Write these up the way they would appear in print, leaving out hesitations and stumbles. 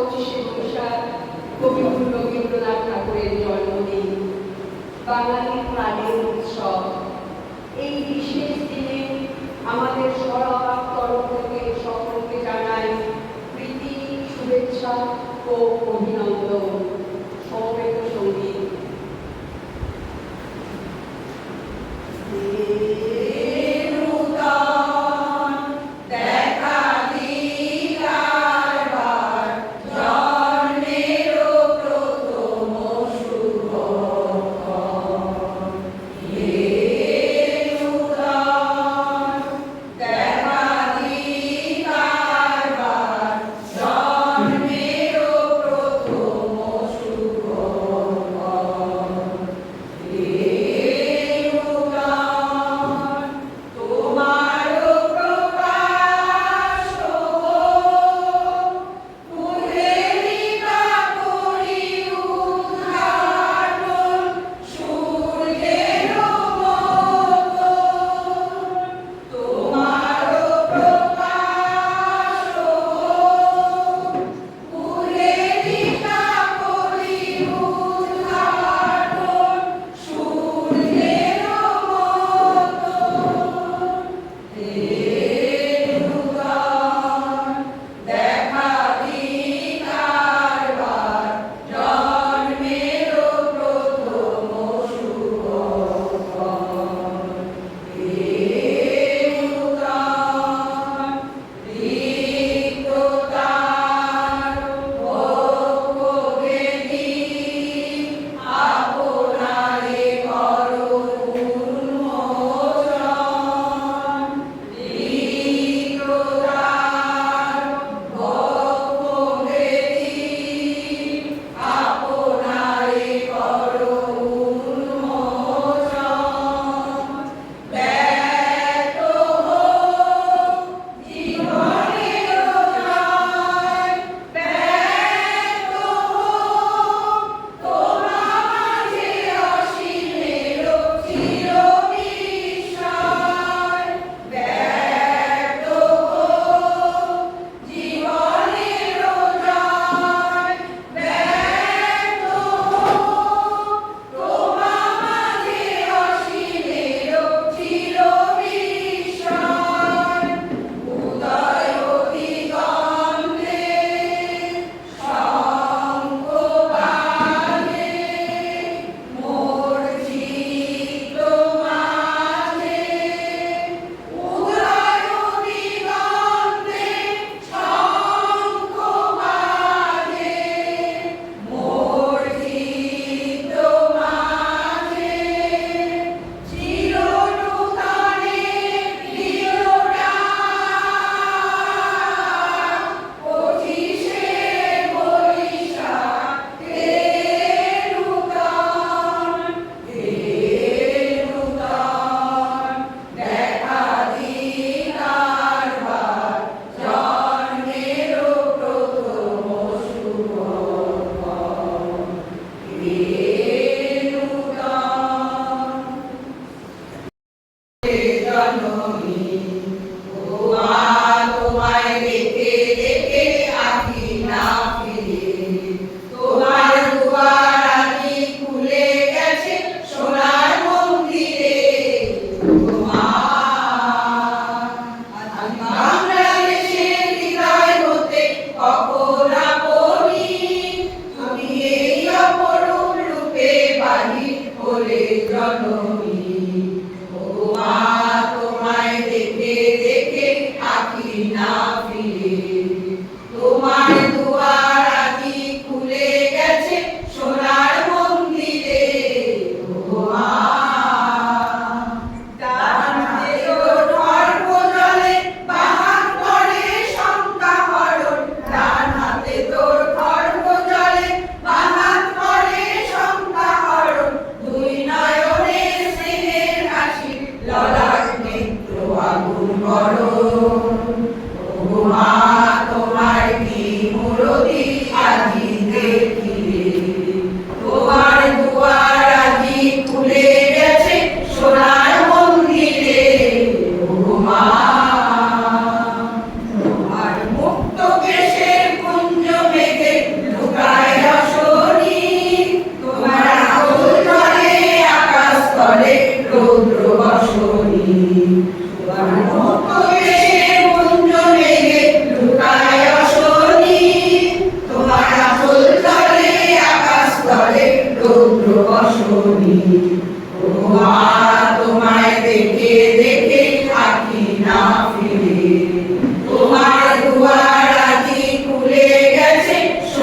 25শে বৈশাখ কবিগুরু রবীন্দ্রনাথ ঠাকুরের জন্মদিন, বাঙালির প্রাণের উৎসব। এই বিশেষ দিনে আমাদের সবার তরফ থেকে সকলকে জানাই প্রীতি, শুভেচ্ছা ও অভিনন্দন। সমবেত সঙ্গীত। দুই নয়নের স্নেহ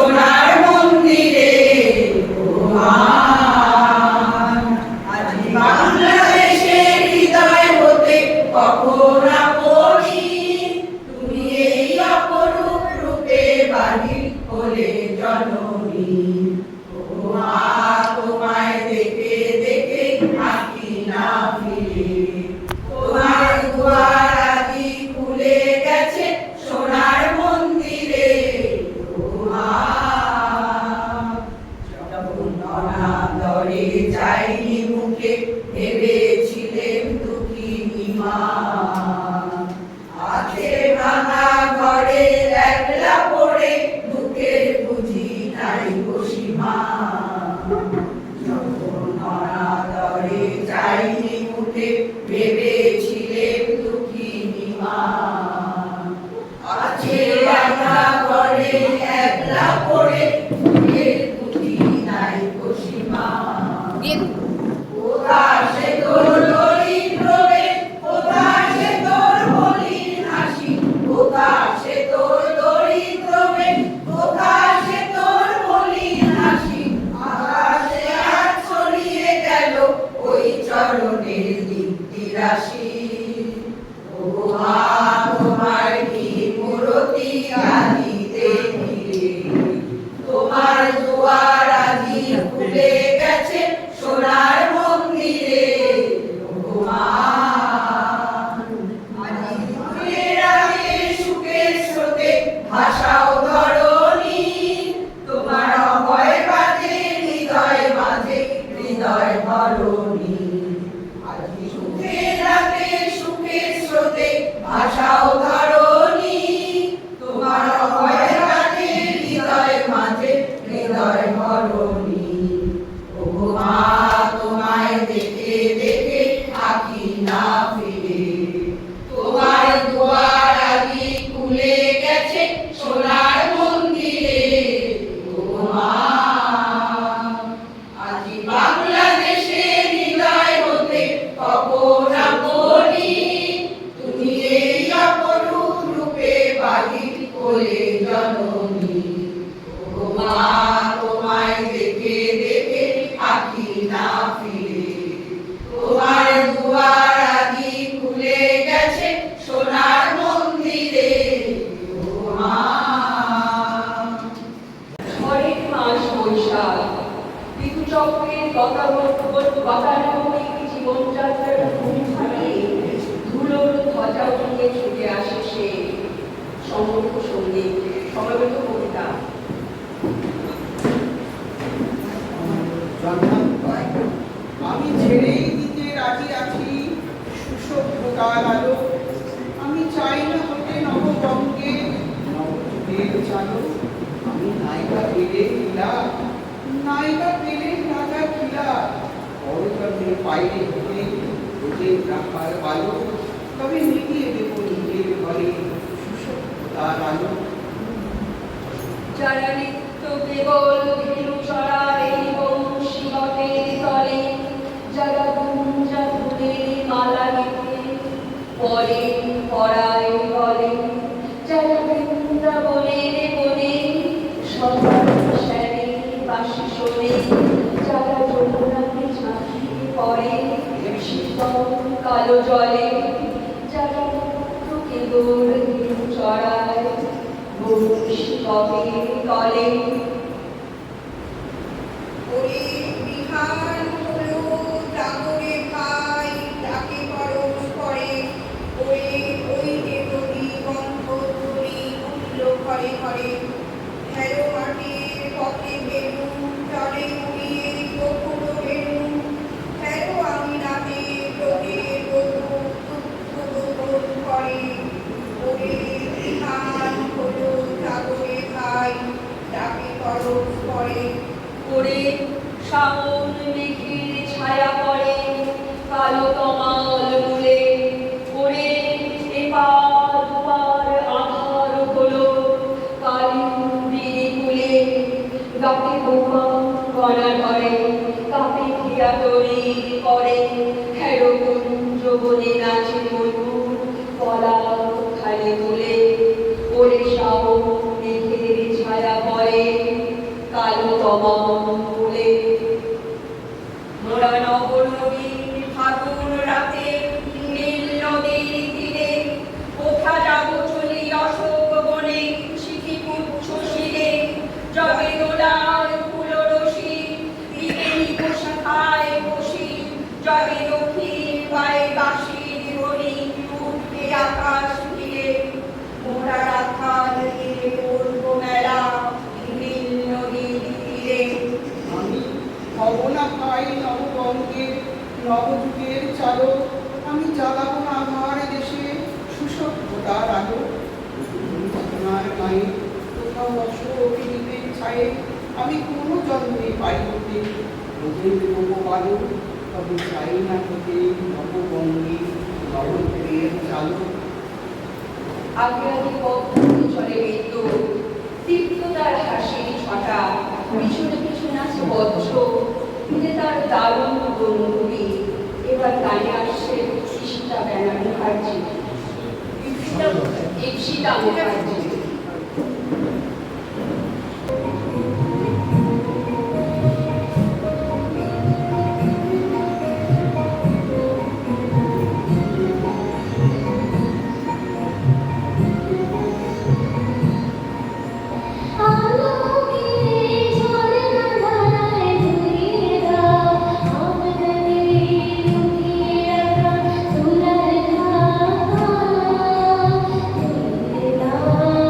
সোনার মন্দিরে প্রণাম। আজ বাংলাদেশের হৃদয় হতে কখন আপনি তুমি এই অপরূপ রূপে বাহির হলে জননী। ও মা, তোমায় দেখে দেখে থাকি না ফিরে, তোমার দুয়ার আদি খুলে গেছে সোনার মন্দিরে। ও মা, যখন অনাদরে যাইনি মুখে ভেবেছিলেন দুঃখিনী মা, আছে ভাঙা ঘরে একলা পড়ে দুঃখের বুঝি নাই সীমা। যখন অনাদরে যাইনি মুখে ভেবেছিলেন দুঃখিনী মা, আছে ভাঙা ঘরে একলা পড়ে দুঃখের বুঝি নাই সীমা। কোথায় সে তোর দরিদ্রবে, কোথায় সে তোর মলিন হাসি, কোথায় সে তোর দরিদ্রবে, কোথায় সে তোর মলিন হাসি। আকাশে আজ ছড়িয়ে গেল ওই চরণের দীপ্তি রাশি। ও মা, তোমার কি মূরতি আদিতে ফিরে, তোমার দুয়ার আদি খুলে গেছে সোনার মন্দিরে। ও মা, আজি ফুলের আগে সুখের স্রোতে ভাষাও ধরণী, তোমার অভয় বাজে হৃদয় মাঝে হৃদয় ধরণী। আজি সুখের আগে সুখের স্রোতে ভাষাও ধরণী, তোমার অভয় বাজে হৃদয় মাঝে হৃদয় ধরণী। ও মা, তোমায় দেখে দেখে থাকি না ফিরে, তোমার দুয়ার আদি খুলে গেছে সোনার মন্দিরে। ও মা, আজি বাংলাদেশের হৃদয় হতে কখন আপনি তুমি এই অপরূপ রূপে বাহির হলে জননী। ও মা, তোমায় দেখে দেখে থাকি না ফিরে, তোমার দুয়ার আদি খুলে গেছে সোনার মন্দিরে। ও মা, ঝড়ের মাস বৈশাখ, ঋতুচক্রের গতানুগতিক জীবনযাত্রার ভূমি ভাঙিয়ে ধুলোর ধ্বজা উঠিয়ে ছুটে আসে সে সমগ্র সঙ্গীত সমবেত কবিতা। আমি ছেড়েই দিতে রাজি আছি সুসভ্যতার আলো। আমি চাই না হতে নববঙ্গে নবযুগের চালক। আমি নাইবা পেলে লীলা, নাইবা পেলে রাজা খিলা, বড়জন্মের বাইরে হতে ওদের রাখার বালো। তবে মিলিয়ে দেব নিজের ঘরে সুসভ্যতার আলো। যারা নিত্য কেবল ভীরু চড়া এই বংশী বটের তলে, যারা গুঞ্জা ফুলের মালা গেঁথে পরেন পরায় বলে, যারা বৃন্দাবনের বনে সবার শ্যামে বাঁশি শোনে, যারা যমুনাকে ঝাঁকিয়ে পড়ে শীতল কালো জলে, যারা নিত্য কেবল ভীরু চড়ায় বংশী বটের তলে। ওরে বিহার হলো জাগরে ভাই, ডাকে পরশ করে। ওরে ওই দেবী বন্ধ ধরি উঠল ঘরে ঘরে। হেলো মাটির পথে বেরু চলে উড়িয়ে গোকুল বেরু। হেলো আমি রাতে রোদে রোদু দুগ্ধ করে। ওরে বিহার হলো জাগরে ভাই, ডাকে পরশ করে। করে শ্রাবণ মেঘের ছায়া পড়ে কালো তমাল মূলে, করে এপার ওপার আধার হলো কালিন্দির কুলে। গাকে বোমা গড়া ধরে, কাপে ঘিয়া তরির করে, হেরো কুঞ্জ বনে নাচে ময়ূর পলাশ খালি তুলে। ওরে শ্রাবণ মেঘের ছায়া পড়ে কালো দমন বলে মোরা নগর নবীন ফাগুন রাতে নীল নদীর তীরে কোথা যাব চলি অশোক বনে শিখি পুচ্ছ শিরে জবে দোলার ফুল রশি দিকে নিকোষা খায় বসি জবে দক্ষিণ পায়ে বাঁশির ধ্বনি উঠবে আকাশ ঘিরে মোরা রাখাল তীরে করব মেলা নীল নদীর তীরে। আমি হব না ভাই নববঙ্গের নবযুগের চালক, আমি জ্বালাবো না আমার দেশে সুসভ্যতার আলো। আপনার গায়ে কোথাও অশোক দ্বীপের ছায়ে আমি কোনো জন্মে পাই হতে ওদের দেবো বালো, তবে চাই না হতে নববঙ্গের নবযুগের চালক। আগে আগে পথ চলে বেত তীব্রতার হাসি ছটা পিছনে পিছনে আছে বজ্র ফিরে তার দারুণ গন্ধুরি এবার গানে আসছে Ishita banner Mukherjee Ishita Mukherjee. Thank you.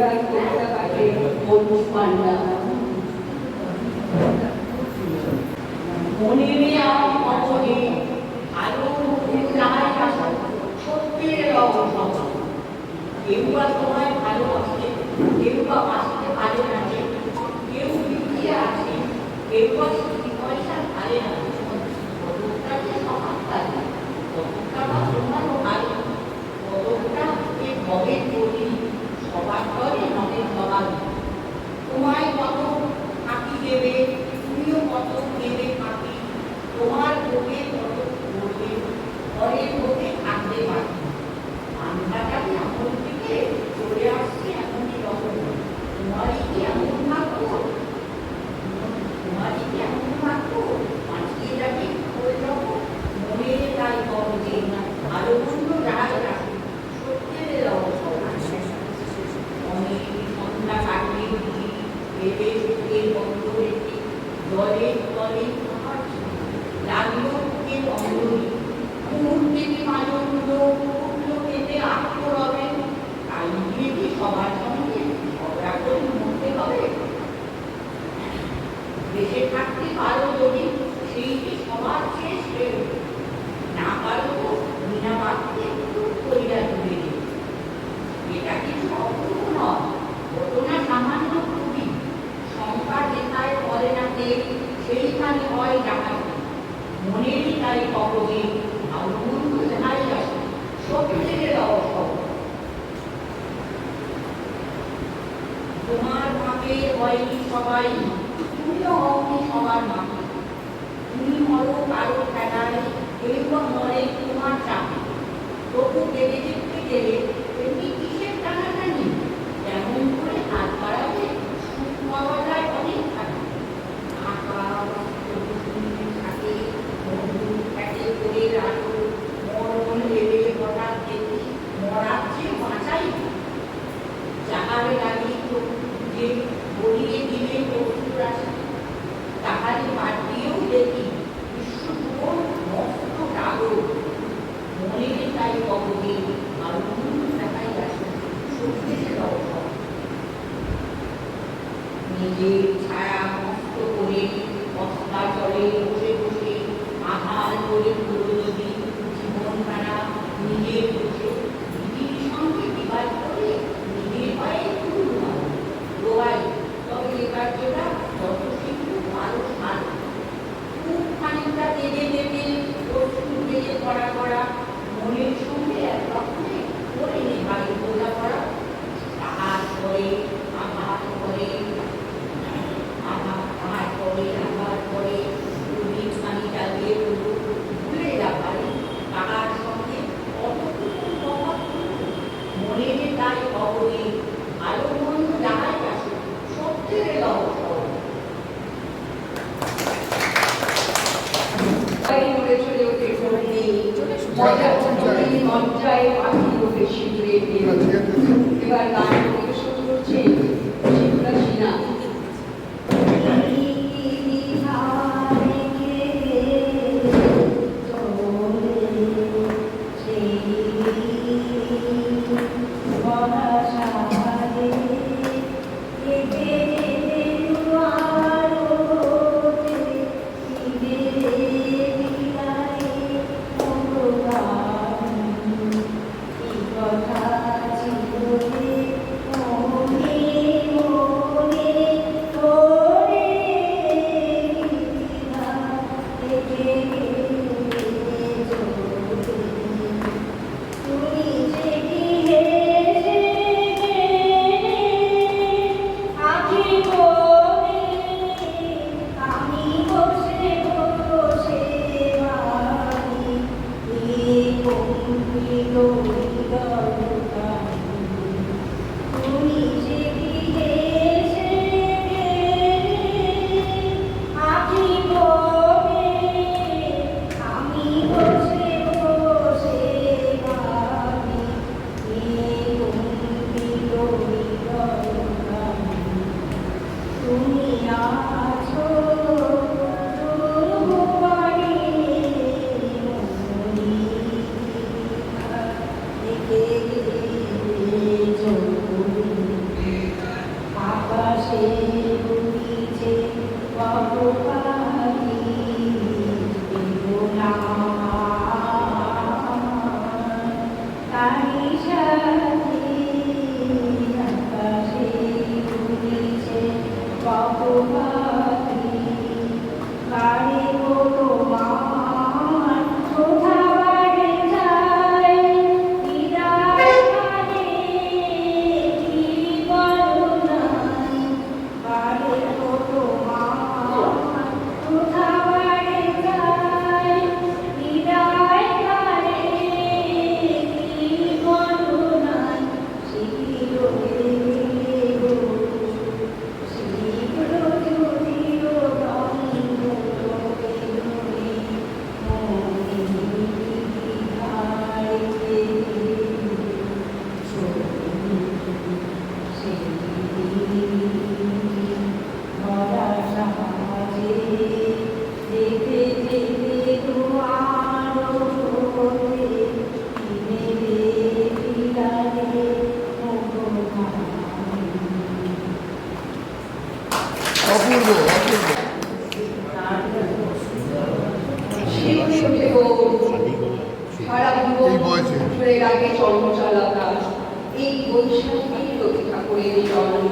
এবার কবিতা পাঠে বন্ধু পান্ডা। মনে মনে আলো সত্যের অবসর কেউ বা তোমায় ভালোবাসে, কেউ বা বাঁচতে পারে না, কেউ লুকিয়ে আছে, কেউ বা পয়সা পারে না। কতটা যে সমাজ পারে, কতটা বা তোমারও ভালো, কতটা যে ভবে করি সবার করে নয় সবার। তোমায় কত ফাঁকি দেবে, তুমিও কত দেবে ফাঁকি, তোমার বুকে কত করবে, ঘরের বুকে থাকতে পারি। আন্দাটাকে আমল থেকে চলে আসছে এমনই রকম, তোমারই কি এমন ভাগ্য, তোমারই কি এমন ভাগ্য, বাঁচিয়ে যাবে ওই রকম। মনে তাই করো যে আরো বন্ধ রাজ রাখে সত্যের অবসর। অনেক সন্ধ্যা কাটলে বুঝি ভেবে বুকের বন্ধ রেখে জলে তলে লাগলো বুকের অঙ্গলি, মুখ থেকে মাঝগুলো উঠলো খেতে আটক হবে। তাই দিয়ে কি সবার সঙ্গে ঝগড়া করে মরতে হবে? দেশে থাকতে পারো যদি সেই কি সবার শেষ হয়ে না পারো তো বিনা বাক্যে একটু কইরা তুলে দিই। এটা কিছু অপূর্ব নয়, ঘটনা সামান্য খুবই। শঙ্কা যেথায় করে না কে সেইখানে হয় ডাকাতি। মনেরই তাই কবরে ভালো মন্দ যাই আসে সত্যের অবসর। তোমার মাকে হয়নি সবাই, তুমিও হওনি সবার মাকে। তুমি মরো কারো খেলায়, কেউ বা মরে তোমার চাপে। তবু কেঁদে দেখতে গেলে এমনি কিসের টানাটানি, কেমন করে হাত বাড়াবে সুখ পাওয়া যায় অনেক থাকে। আঁকা থাকে মধুর ফ্যাটে করে রাখো, মরণ এলে হঠাৎ দেখি মরার চেয়ে বাঁচাই। যাহার লাগে যে বলিয়ে দিলে প্রচুর আসে, তাহারে বাদ দিয়েও দেখি বিশ্বপুর মস্ত ডাগর। মনে তাই কবরে আর দেখাই আসে সত্যের অবসর। নিজের ছায়া মস্ত করে বস্তা জলে বসে বসে আহার করে পুরো যদি জীবনখানা নিজের বসে নিজের সঙ্গে বিবাদ করে নিজের পায়ে ফুল রোয়াই। তবে এ কার্যটা যত শীঘ্র পারো সার। খুব খানিকটা কেঁদে দেবে প্রস্তুত বেজে করা করা, মনের সঙ্গে এক রকমে করে নেভাই বোঝা করা। আহার করে আঘাত করে আঘাত করে আঘাত করে তুমি খানিকটা দিয়ে ভুলে যাবাই তাহার সঙ্গে কতটুকু তফাৎ। মনে যে তাই কবরে আলো মন্দ যাহাই আসে সত্যের অবসর। মরে চলে ওঠে ঘুরনি, মজার চলে মঞ্চায় পাখি ওঠে শিবরে। এবার গান পরিবেশন করছে শিবরা সিনা। সারা জীবন ধরে রাখে চন্দ্রচালাটা এই বৈশাখী রবি ঠাকুরের জন্ম।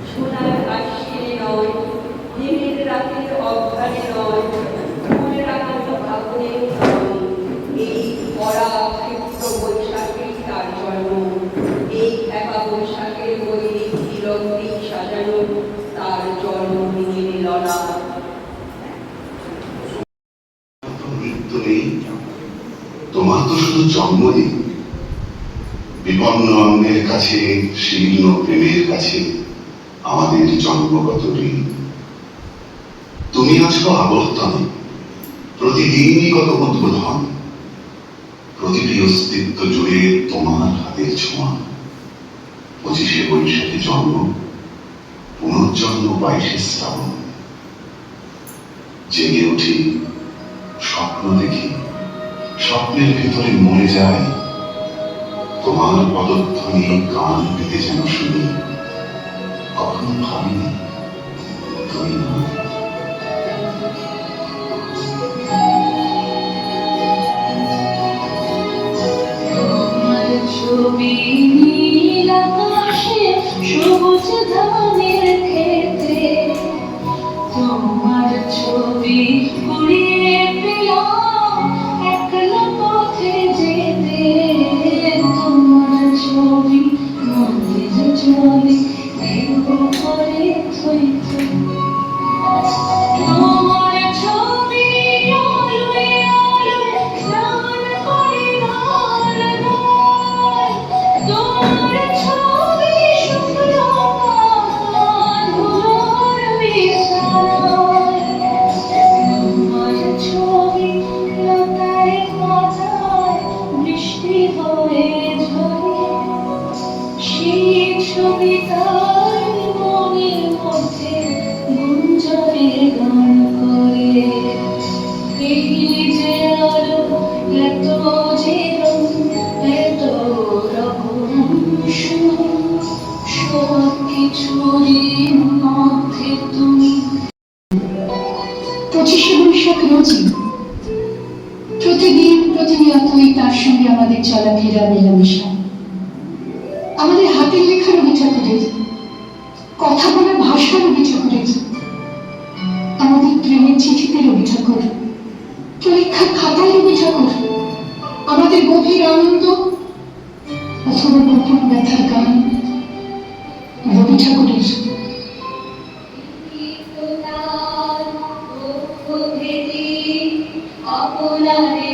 সোনার আশিরে নয়, দিনের রাতের অবধানে নয়, মনে রাখার আগুনের ধরন। এই পরা ক্ষিপ্ত বৈশাখী তার জন্ম। এই একা বৈশাখের বৈদিক তিলক সাজানো তার জন্মদিনের লড়া। মৃত্যু নেই, তোমার তো শুধু জন্মদিন। বিপন্ন অন্যের কাছে, শীর্ণ প্রেমের কাছে আমাদের জন্মগত ঋণ। তুমি আছো আবর্তনে, প্রতিদিনই কত উদ্বোধন। প্রতিটি অস্তিত্ব জুড়ে তোমার হাতের ছোঁয়া। 25শে বৈশাখে জন্ম, পুনর্জন্ম 22শে শ্রাবণ। জেগে উঠি, স্বপ্ন দেখি, স্বপ্নের ভিতরে মরে যায়। তোমার পদধ্বনি গান পেতে যেন শুনি। কখনো ভাবিনি তুমি না। তোমার ছবি নীল আকাশে, সবুজ ধানের ক্ষেত্রে, তোমার ছবি কুড়িয়ে পেলাম একলা পথে যেতে। তোমার ছবি মন্দির জলে করে থই থই। তোমার ছবি আলোয় আলোয় স্নান করে গান গায়। তোমার ছবি শুকনো কান ধুলোর বিছানায়। তোমার ছবি লতায় পাতায় বৃষ্টি হয়ে ঝরে। সেই ছবি তার মনের মধ্যে গুঞ্জরে গান করে। এই যে আলো, এত যে রং, এত রহস্য, সব কিছুরই মধ্যে তুমি। 25শে বৈশাখ রোজই প্রতিদিন প্রতিনিয়তই তার সঙ্গে আমাদের চলাফেরা মেলামেশা। আমাদের হাতের লেখা রবি ঠাকুরের, কথা বলা ভাষা রবি ঠাকুরের, আমাদের প্রেমের চিঠিতে রবি ঠাকুর, পরীক্ষার খাতায় রবি ঠাকুর, আমাদের গভীর আনন্দ অথবা গোপন ব্যথার গান রবি ঠাকুরের। আপনারে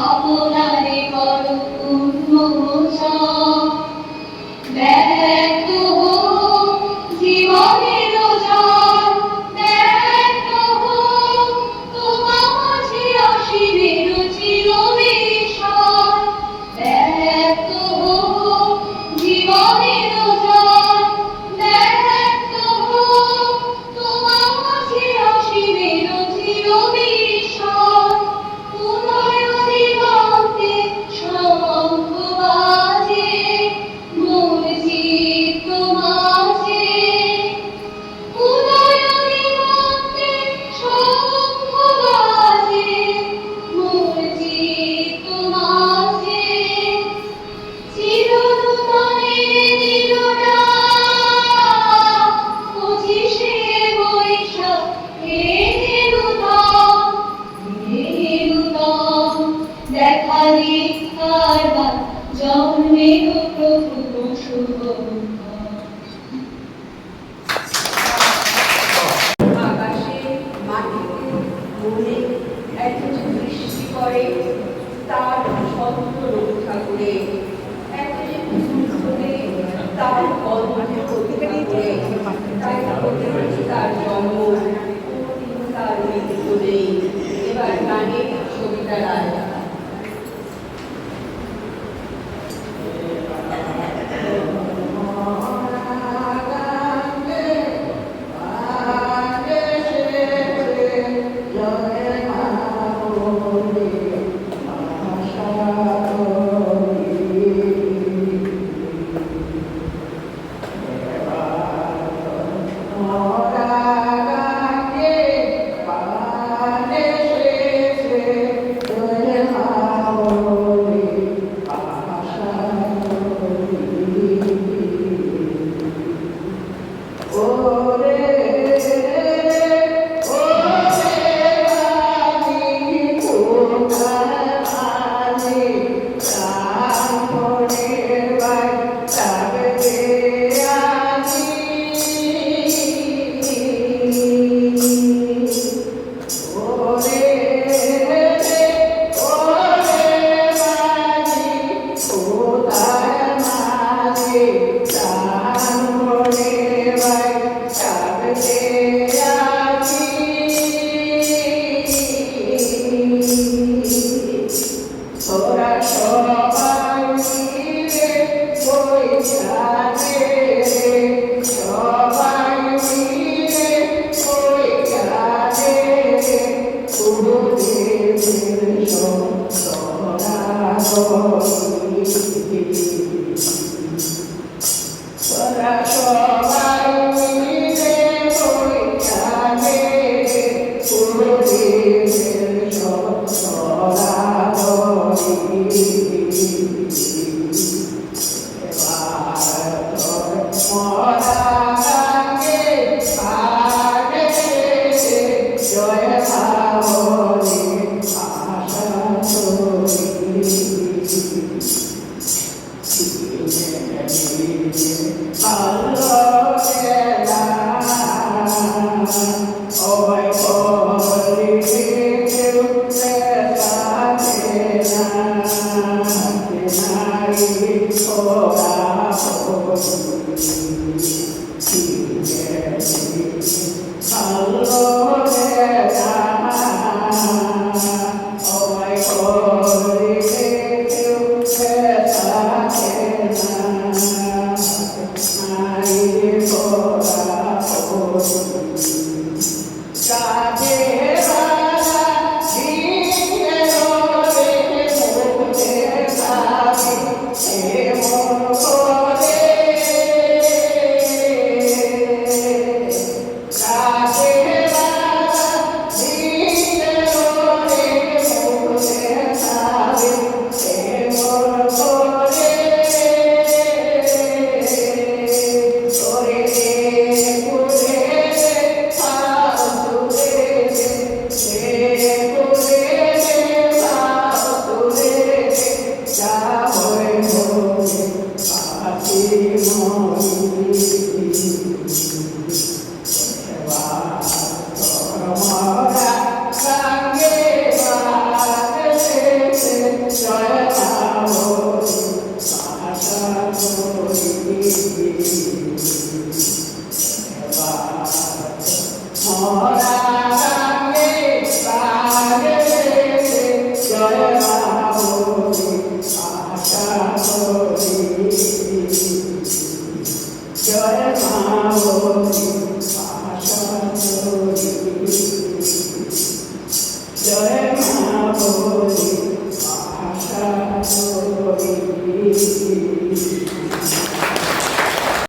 আপনারে বড় উন্মোচন। ব্যক্ত হোক জীবনের ওজন, ব্যক্ত হোক তোমার মাঝে অসীমের চিরবিস্ময়। ব্যক্ত হোক জীবনের ওজন, ব্যক্ত হোক তোমার মাঝে অসীমের চিরবিস্ময়। উদয় দিগন্তে শঙ্খ বাজে, মোর চিত্ত মাঝে। উদয় দিগন্তে শঙ্খ বাজে, মোর চিত্ত মাঝে। চিরনূতনের চিরনাম, 25শে বৈশাখ হে নূতন, হে নূতন। দেখা দিক কারবার জন্মের প্রভু শুভ। আকাশে মাটিতে মনে এত যে বৃষ্টি পড়ে, তার সত্য রবি ঠাকুরে। এত যে ফুল ফোটে, তার কর্মে প্রতিকারে। তাই প্রতিদিন তার জন্ম, কোনোদিন তার মৃত্যু নেই। এবার গানের কবিতা রায়।